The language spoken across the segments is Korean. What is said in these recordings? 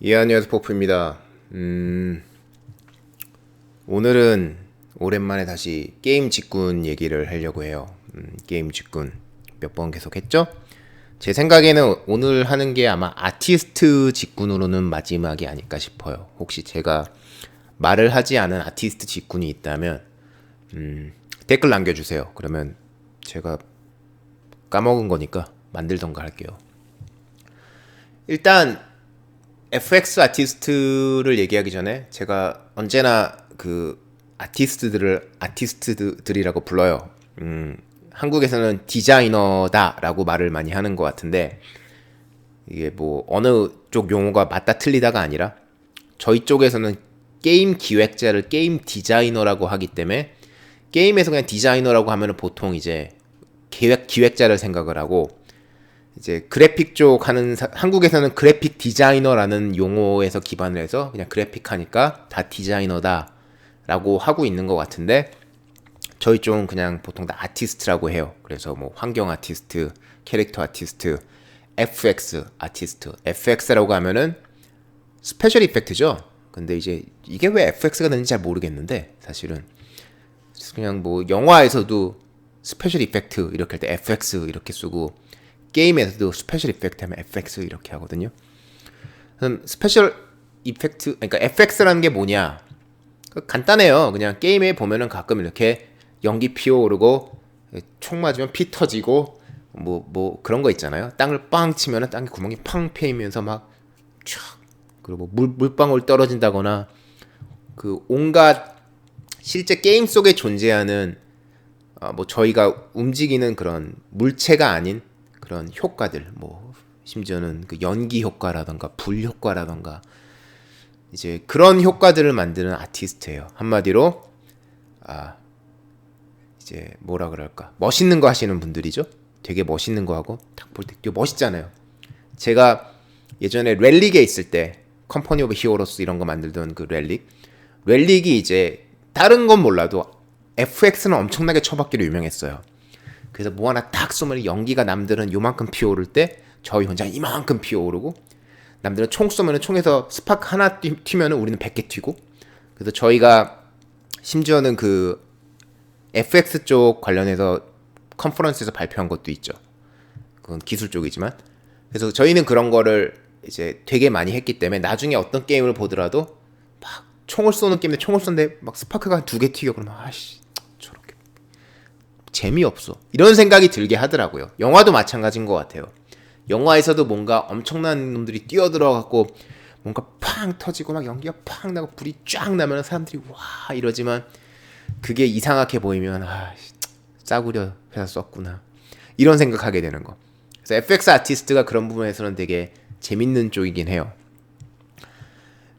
예, 안녕하세요. 포프입니다. 오늘은 오랜만에 다시 게임 직군 얘기를 하려고 해요. 게임 직군 몇 번 계속 했죠? 제 생각에는 오늘 하는 게 아마 아티스트 직군으로는 마지막이 아닐까 싶어요. 혹시 제가 말을 하지 않은 아티스트 직군이 있다면 댓글 남겨주세요. 그러면 제가 까먹은 거니까 만들던가 할게요. 일단 FX 아티스트를 얘기하기 전에 제가 언제나 그 아티스트들이라고 불러요. 한국에서는 디자이너다라고 말을 많이 하는 것 같은데 이게 뭐 어느 쪽 용어가 맞다 틀리다가 아니라 저희 쪽에서는 게임 기획자를 게임 디자이너라고 하기 때문에 게임에서 그냥 디자이너라고 하면은 보통 이제 기획자를 생각을 하고 이제 그래픽 쪽 하는 한국에서는 그래픽 디자이너라는 용어에서 기반을 해서 그냥 그래픽 하니까 다 디자이너다라고 하고 있는 것 같은데 저희 쪽은 그냥 보통 다 아티스트라고 해요. 그래서 뭐 환경 아티스트, 캐릭터 아티스트, FX 아티스트. FX라고 하면은 스페셜 이펙트죠. 근데 이제 이게 왜 FX가 되는지 잘 모르겠는데 사실은 그냥 뭐 영화에서도 스페셜 이펙트 이렇게 할 때 FX 이렇게 쓰고 게임에서도 스페셜 이펙트 하면 FX 이렇게 하거든요. 그럼 스페셜 이펙트, 그러니까 FX라는 게 뭐냐? 간단해요. 그냥 게임에 보면은 가끔 이렇게 연기 피어오르고 총 맞으면 피 터지고 뭐 그런 거 있잖아요. 땅을 빵 치면은 땅에 구멍이 팡 패이면서 막 촥 그리고 뭐 물방울 떨어진다거나 그 온갖 실제 게임 속에 존재하는 뭐 저희가 움직이는 그런 물체가 아닌 그런 효과들, 뭐 심지어는 그 연기 효과라던가 불 효과라던가 이제 그런 효과들을 만드는 아티스트예요. 한마디로 이제 뭐라 그럴까, 멋있는 거 하시는 분들이죠. 되게 멋있는 거 하고 딱 볼 때 되게 멋있잖아요. 제가 예전에 렐릭에 있을 때 컴퍼니 오브 히어로스 이런 거 만들던 그 렐릭이 이제 다른 건 몰라도 FX는 엄청나게 쳐받기로 유명했어요. 그래서 뭐 하나 딱 쏘면 연기가 남들은 요만큼 피어오를 때 저희 혼자 이만큼 피어오르고 남들은 총 쏘면 총에서 스파크 하나 튀면 우리는 100개 튀고 그래서 저희가 심지어는 그 FX 쪽 관련해서 컨퍼런스에서 발표한 것도 있죠. 그건 기술 쪽이지만 그래서 저희는 그런 거를 이제 되게 많이 했기 때문에 나중에 어떤 게임을 보더라도 막 총을 쏘는 게임인데 총을 쏘는데 막 스파크가 2개 튀겨 그러면 아씨 저렇게 재미없어 이런 생각이 들게 하더라고요. 영화도 마찬가지인 것 같아요. 영화에서도 뭔가 엄청난 놈들이 뛰어들어갖고 뭔가 팡 터지고 막 연기가 팡 나고 불이 쫙 나면 사람들이 와 이러지만 그게 이상하게 보이면 싸구려 회사 썼구나 이런 생각하게 되는 거. 그래서 FX 아티스트가 그런 부분에서는 되게 재밌는 쪽이긴 해요.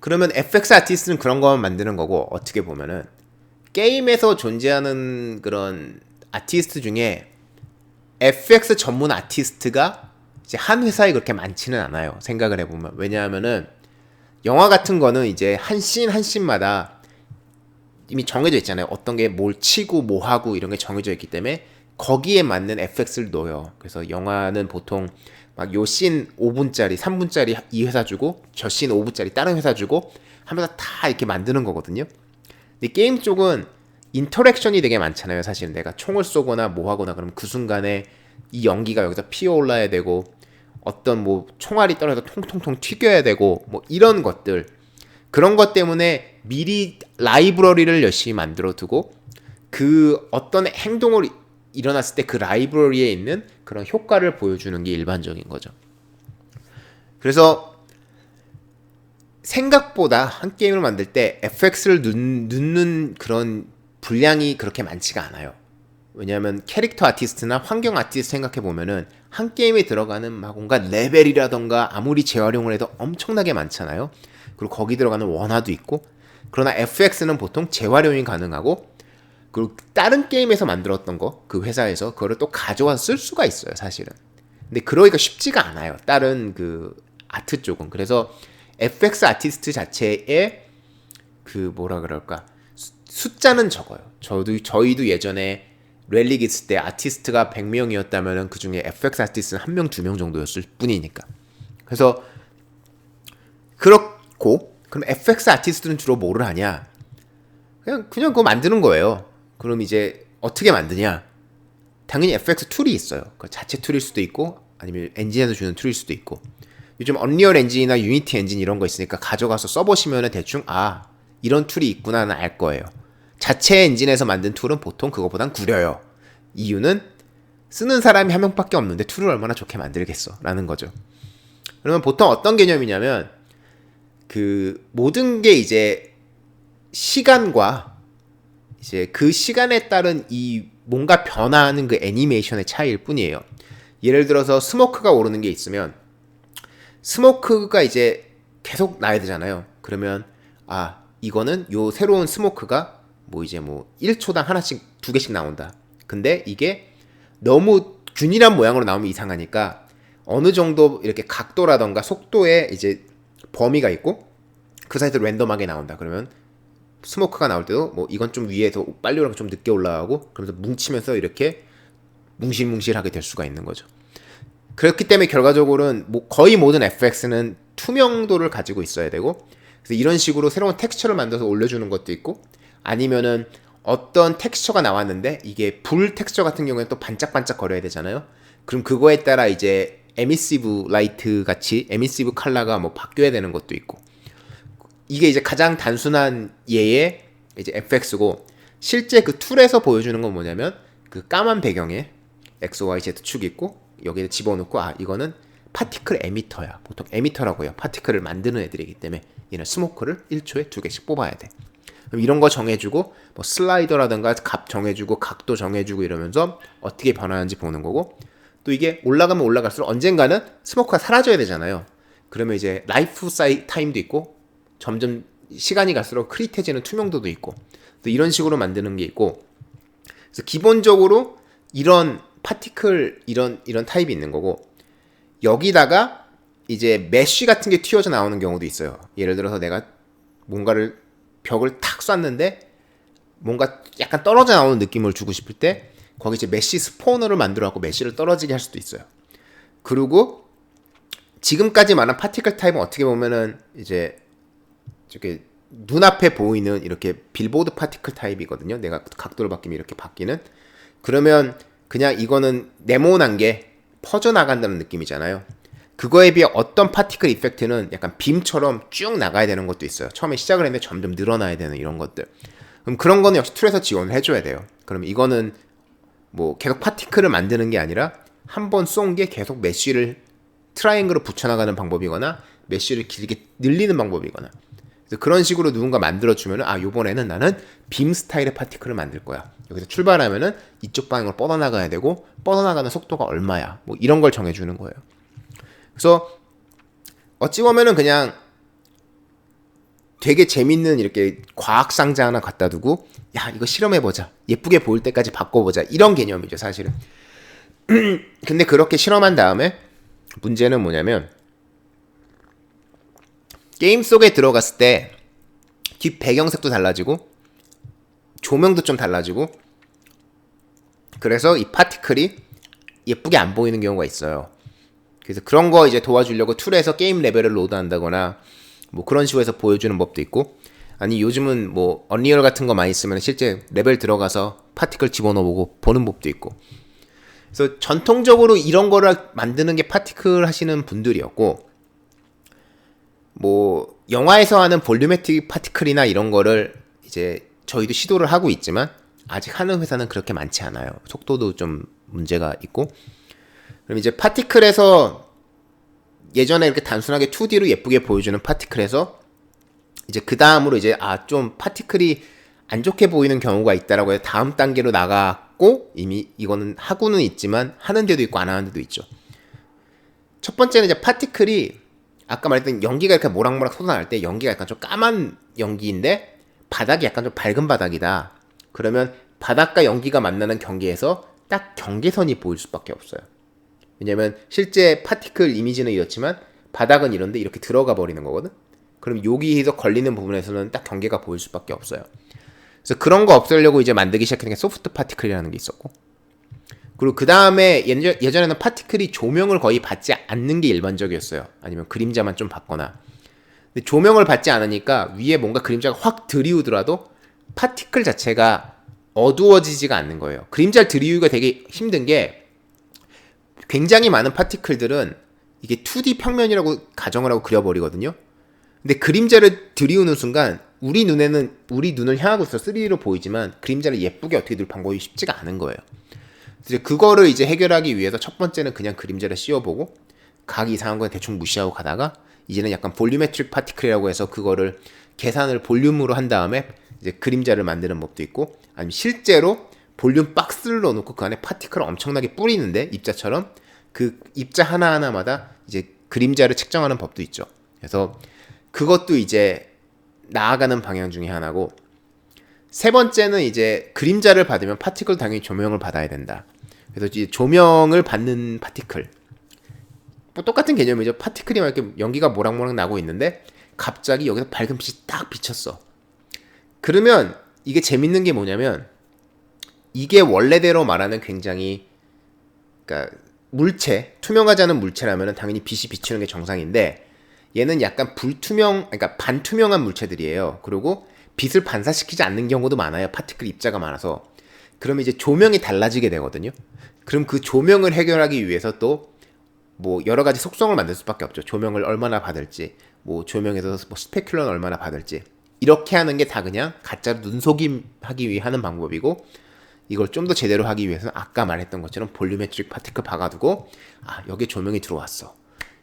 그러면 FX 아티스트는 그런 것만 만드는 거고 어떻게 보면은 게임에서 존재하는 그런 아티스트 중에 FX 전문 아티스트가 이제 한 회사에 그렇게 많지는 않아요. 생각을 해보면. 왜냐하면은 영화 같은 거는 이제 한 씬 한 씬마다 이미 정해져 있잖아요. 어떤 게 뭘 치고 뭐 하고 이런 게 정해져 있기 때문에 거기에 맞는 FX를 넣어요. 그래서 영화는 보통 막 요 씬 5분짜리, 3분짜리 이 회사 주고 저 씬 5분짜리 다른 회사 주고 하면서 다 이렇게 만드는 거거든요. 근데 게임 쪽은 인터랙션이 되게 많잖아요. 사실 내가 총을 쏘거나 뭐 하거나 그러면 그 순간에 이 연기가 여기서 피어올라야 되고 어떤 뭐 총알이 떨어져서 통통통 튀겨야 되고 뭐 이런 것들 그런 것 때문에 미리 라이브러리를 열심히 만들어 두고 그 어떤 행동을 일어났을 때 그 라이브러리에 있는 그런 효과를 보여주는 게 일반적인 거죠. 그래서 생각보다 한 게임을 만들 때 FX를 넣는 그런 분량이 그렇게 많지가 않아요. 왜냐하면 캐릭터 아티스트나 환경 아티스트 생각해 보면은 한 게임에 들어가는 막 온갖 레벨이라던가 아무리 재활용을 해도 엄청나게 많잖아요. 그리고 거기 들어가는 원화도 있고 그러나 FX는 보통 재활용이 가능하고 그리고 다른 게임에서 만들었던 거 그 회사에서 그거를 또 가져와서 쓸 수가 있어요. 사실은. 근데 그러기가 쉽지가 않아요. 다른 그 아트 쪽은. 그래서 FX 아티스트 자체의 그 뭐라 그럴까 숫자는 적어요. 저희도 예전에 렐릭 있을 때 아티스트가 100명이었다면 그 중에 FX 아티스트는 1명, 2명 정도였을 뿐이니까. 그래서 그렇고 그럼 FX 아티스트는 주로 뭐를 하냐? 그냥 그거 만드는 거예요. 그럼 이제 어떻게 만드냐? 당연히 FX 툴이 있어요. 그 자체 툴일 수도 있고 아니면 엔진에서 주는 툴일 수도 있고. 요즘 언리얼 엔진이나 유니티 엔진 이런 거 있으니까 가져가서 써보시면 대충 이런 툴이 있구나는 알 거예요. 자체 엔진에서 만든 툴은 보통 그거보단 구려요. 이유는 쓰는 사람이 한 명밖에 없는데 툴을 얼마나 좋게 만들겠어 라는 거죠. 그러면 보통 어떤 개념이냐면 그 모든 게 이제 시간과 이제 그 시간에 따른 이 뭔가 변화하는 그 애니메이션의 차이일 뿐이에요. 예를 들어서 스모크가 오르는 게 있으면 스모크가 이제 계속 나야 되잖아요. 그러면 이거는 요 새로운 스모크가 뭐 이제 뭐 1초당 하나씩 2개씩 나온다. 근데 이게 너무 균일한 모양으로 나오면 이상하니까 어느 정도 이렇게 각도라던가 속도에 이제 범위가 있고 그 사이에서 랜덤하게 나온다. 그러면 스모크가 나올 때도 뭐 이건 좀 위에서 빨리 올라가고 좀 늦게 올라가고 그러면서 뭉치면서 이렇게 뭉실뭉실하게 될 수가 있는 거죠. 그렇기 때문에 결과적으로는 거의 모든 FX는 투명도를 가지고 있어야 되고 그래서 이런 식으로 새로운 텍스처를 만들어서 올려주는 것도 있고 아니면은 어떤 텍스처가 나왔는데 이게 불 텍스처 같은 경우에는 또 반짝반짝 거려야 되잖아요. 그럼 그거에 따라 이제 에미시브 라이트 같이 에미시브 컬러가 뭐 바뀌어야 되는 것도 있고 이게 이제 가장 단순한 예의 이제 FX고 실제 그 툴에서 보여주는 건 뭐냐면 그 까만 배경에 X, Y, Z 축이 있고 여기에 집어넣고 이거는 파티클 에미터야. 보통 에미터라고 해요. 파티클을 만드는 애들이기 때문에 얘는 스모크를 1초에 2개씩 뽑아야 돼. 그럼 이런 거 정해주고 뭐 슬라이더라든가 값 정해주고 각도 정해주고 이러면서 어떻게 변하는지 보는 거고 또 이게 올라가면 올라갈수록 언젠가는 스모크가 사라져야 되잖아요. 그러면 이제 라이프 타임도 있고 점점 시간이 갈수록 크릿해지는 투명도도 있고 또 이런 식으로 만드는 게 있고 그래서 기본적으로 이런 파티클 이런 타입이 있는 거고 여기다가 이제 메쉬 같은 게 튀어져 나오는 경우도 있어요. 예를 들어서 내가 뭔가를 벽을 탁 쐈는데 뭔가 약간 떨어져 나오는 느낌을 주고 싶을 때 거기 이제 메쉬 스포너를 만들어 갖고 메쉬를 떨어지게 할 수도 있어요. 그리고 지금까지 말한 파티클 타입은 어떻게 보면은 이제 이렇게 눈앞에 보이는 이렇게 빌보드 파티클 타입이거든요. 내가 각도를 바뀌면 이렇게 바뀌는. 그러면 그냥 이거는 네모난 게 퍼져나간다는 느낌이잖아요. 그거에 비해 어떤 파티클 이펙트는 약간 빔처럼 쭉 나가야 되는 것도 있어요. 처음에 시작을 했는데 점점 늘어나야 되는 이런 것들. 그럼 그런 거는 역시 툴에서 지원을 해줘야 돼요. 그럼 이거는 뭐 계속 파티클을 만드는 게 아니라 한 번 쏜 게 계속 메쉬를 트라이앵글로 붙여나가는 방법이거나 메쉬를 길게 늘리는 방법이거나 그래서 그런 식으로 누군가 만들어주면은 요번에는 나는 빔 스타일의 파티클을 만들 거야. 여기서 출발하면은 이쪽 방향으로 뻗어나가야 되고 뻗어나가는 속도가 얼마야. 뭐 이런 걸 정해주는 거예요. 그래서 어찌 보면은 그냥 되게 재밌는 이렇게 과학상자 하나 갖다 두고 이거 실험해보자. 예쁘게 보일 때까지 바꿔보자. 이런 개념이죠 사실은. 근데 그렇게 실험한 다음에 문제는 뭐냐면 게임 속에 들어갔을 때 뒷 배경색도 달라지고 조명도 좀 달라지고 그래서 이 파티클이 예쁘게 안 보이는 경우가 있어요. 그래서 그런 거 이제 도와주려고 툴에서 게임 레벨을 로드한다거나 뭐 그런 식으로 해서 보여주는 법도 있고 아니 요즘은 뭐 언리얼 같은 거 많이 쓰면 실제 레벨 들어가서 파티클 집어넣어보고 보는 법도 있고 그래서 전통적으로 이런 거를 만드는 게 파티클 하시는 분들이었고 뭐 영화에서 하는 볼류메트릭 파티클이나 이런 거를 이제 저희도 시도를 하고 있지만 아직 하는 회사는 그렇게 많지 않아요. 속도도 좀 문제가 있고 그럼 이제 파티클에서 예전에 이렇게 단순하게 2D로 예쁘게 보여주는 파티클에서 이제 그 다음으로 이제 좀 파티클이 안 좋게 보이는 경우가 있다라고 해서 다음 단계로 나갔고 이미 이거는 하고는 있지만 하는 데도 있고 안 하는 데도 있죠. 첫 번째는 이제 파티클이 아까 말했던 연기가 이렇게 모락모락 솟아날 때 연기가 약간 좀 까만 연기인데 바닥이 약간 좀 밝은 바닥이다. 그러면 바닥과 연기가 만나는 경계에서 딱 경계선이 보일 수밖에 없어요. 왜냐면 실제 파티클 이미지는 이렇지만 바닥은 이런데 이렇게 들어가 버리는 거거든. 그럼 여기에서 걸리는 부분에서는 딱 경계가 보일 수밖에 없어요. 그래서 그런 거 없애려고 이제 만들기 시작한 게 소프트 파티클이라는 게 있었고 그리고 그 다음에 예전에는 파티클이 조명을 거의 받지 않는 게 일반적이었어요. 아니면 그림자만 좀 받거나 근데 조명을 받지 않으니까 위에 뭔가 그림자가 확 들이우더라도 파티클 자체가 어두워지지가 않는 거예요. 그림자를 들이우기가 되게 힘든 게 굉장히 많은 파티클들은 이게 2D 평면이라고 가정을 하고 그려버리거든요. 근데 그림자를 들이우는 순간 우리 눈을 향하고 있어 3D로 보이지만 그림자를 예쁘게 어떻게 들 방법이 쉽지가 않은 거예요. 그래서 그거를 이제 해결하기 위해서 첫 번째는 그냥 그림자를 씌워보고 각 이상한 건 대충 무시하고 가다가 이제는 약간 볼륨메트릭 파티클이라고 해서 그거를 계산을 볼륨으로 한 다음에 이제 그림자를 만드는 법도 있고, 아니면 실제로 볼륨 박스를 넣어놓고 그 안에 파티클을 엄청나게 뿌리는데 입자처럼 그 입자 하나하나마다 이제 그림자를 측정하는 법도 있죠. 그래서 그것도 이제 나아가는 방향 중에 하나고, 세 번째는 이제 그림자를 받으면 파티클 당연히 조명을 받아야 된다. 그래서 이제 조명을 받는 파티클, 뭐 똑같은 개념이죠. 파티클이 막 이렇게 연기가 모락모락 나고 있는데 갑자기 여기서 밝은 빛이 딱 비쳤어. 그러면 이게 재밌는 게 뭐냐면, 이게 원래대로 말하는 굉장히, 그러니까 물체, 투명하지 않은 물체라면 당연히 빛이 비추는 게 정상인데, 얘는 약간 그러니까 반투명한 물체들이에요. 그리고 빛을 반사시키지 않는 경우도 많아요. 파티클 입자가 많아서. 그러면 이제 조명이 달라지게 되거든요. 그럼 그 조명을 해결하기 위해서 또 뭐 여러 가지 속성을 만들 수밖에 없죠. 조명을 얼마나 받을지, 뭐 조명에서 뭐 스페큘러는 얼마나 받을지, 이렇게 하는 게 다 그냥 가짜로 눈속임 하기 위해 하는 방법이고, 이걸 좀 더 제대로 하기 위해서는 아까 말했던 것처럼 볼륨메트릭 파티클 박아두고, 아 여기 조명이 들어왔어.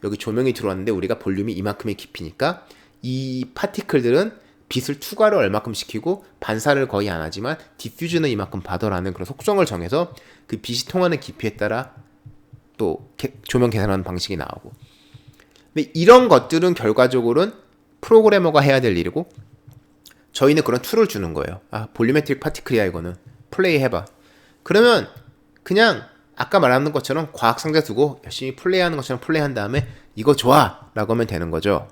여기 조명이 들어왔는데 우리가 볼륨이 이만큼의 깊이니까 이 파티클들은 빛을 투과를 얼마큼 시키고 반사를 거의 안 하지만 디퓨즈는 이만큼 받아라는 그런 속성을 정해서 그 빛이 통하는 깊이에 따라 또 조명 계산하는 방식이 나오고. 근데 이런 것들은 결과적으로는 프로그래머가 해야 될 일이고, 저희는 그런 툴을 주는 거예요. 아 볼륨메트릭 파티클이야, 이거는 플레이 해봐. 그러면 그냥 아까 말하는 것처럼 과학 상자 두고 열심히 플레이하는 것처럼 플레이한 다음에 이거 좋아 라고 하면 되는 거죠.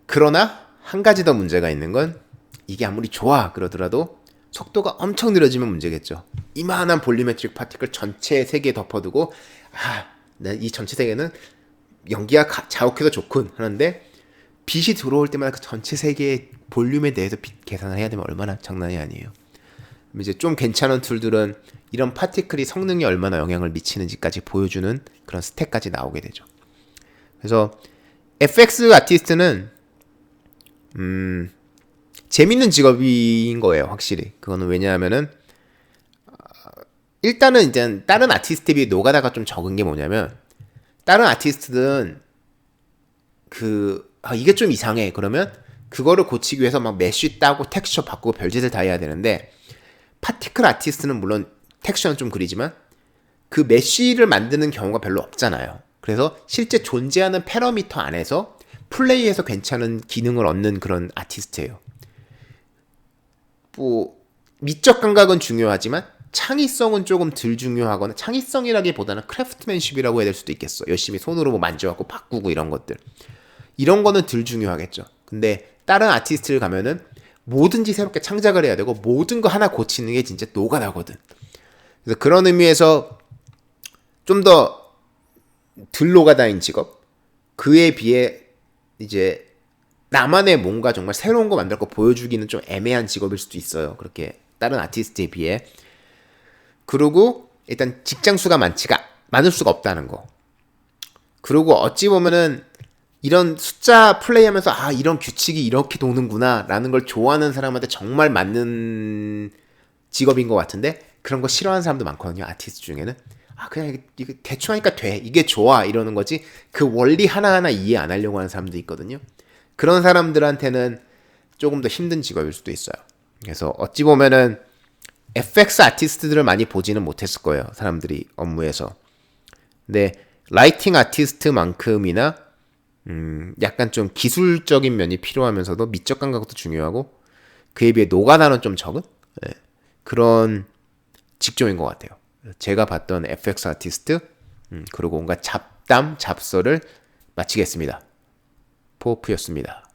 그러나 한 가지 더 문제가 있는 건, 이게 아무리 좋아 그러더라도 속도가 엄청 느려지면 문제겠죠. 이만한 볼륨메트릭 파티클 전체 세계에 덮어두고, 이 전체 세계는 연기가 자욱해서 좋군 하는데, 빛이 들어올 때마다 그 전체 세계의 볼륨에 대해서 빛 계산을 해야 되면 얼마나 장난이 아니에요. 이제 좀 괜찮은 툴들은 이런 파티클이 성능에 얼마나 영향을 미치는지까지 보여주는 그런 스택까지 나오게 되죠. 그래서 FX 아티스트는 재밌는 직업인 거예요, 확실히. 그거는 왜냐하면은 일단은 이제 다른 아티스트에 비해 노가다가 좀 적은 게 뭐냐면, 다른 아티스트들은 이게 좀 이상해 그러면 그거를 고치기 위해서 막 메쉬 따고 텍스처 바꾸고 별짓을 다 해야 되는데, 파티클 아티스트는 물론 텍스처는 좀 그리지만 그 메쉬를 만드는 경우가 별로 없잖아요. 그래서 실제 존재하는 패러미터 안에서 플레이해서 괜찮은 기능을 얻는 그런 아티스트예요. 뭐 미적 감각은 중요하지만 창의성은 조금 덜 중요하거나, 창의성이라기보다는 크래프트맨십이라고 해야 될 수도 있겠어. 열심히 손으로 뭐 만져갖고 바꾸고 이런 것들, 이런 거는 덜 중요하겠죠. 근데 다른 아티스트를 가면은 뭐든지 새롭게 창작을 해야 되고 모든 거 하나 고치는 게 진짜 노가다거든. 그래서 그런 의미에서 좀 더 덜 노가다인 직업, 그에 비해 이제 나만의 뭔가 정말 새로운 거 만들고 보여주기는 좀 애매한 직업일 수도 있어요. 그렇게 다른 아티스트에 비해. 그리고 일단 직장 수가 많을 수가 없다는 거. 그리고 어찌 보면은 이런 숫자 플레이하면서 이런 규칙이 이렇게 도는구나 라는 걸 좋아하는 사람한테 정말 맞는 직업인 것 같은데, 그런 거 싫어하는 사람도 많거든요, 아티스트 중에는. 그냥 이게 대충 하니까 돼, 이게 좋아 이러는 거지 그 원리 하나하나 이해 안 하려고 하는 사람도 있거든요. 그런 사람들한테는 조금 더 힘든 직업일 수도 있어요. 그래서 어찌 보면은 FX 아티스트들을 많이 보지는 못했을 거예요, 사람들이 업무에서. 근데 라이팅 아티스트만큼이나 약간 좀 기술적인 면이 필요하면서도 미적 감각도 중요하고, 그에 비해 노가다는 좀 적은 그런 직종인 것 같아요. 제가 봤던 FX 아티스트, 그리고 온갖 잡담, 잡설을 마치겠습니다. 포프였습니다.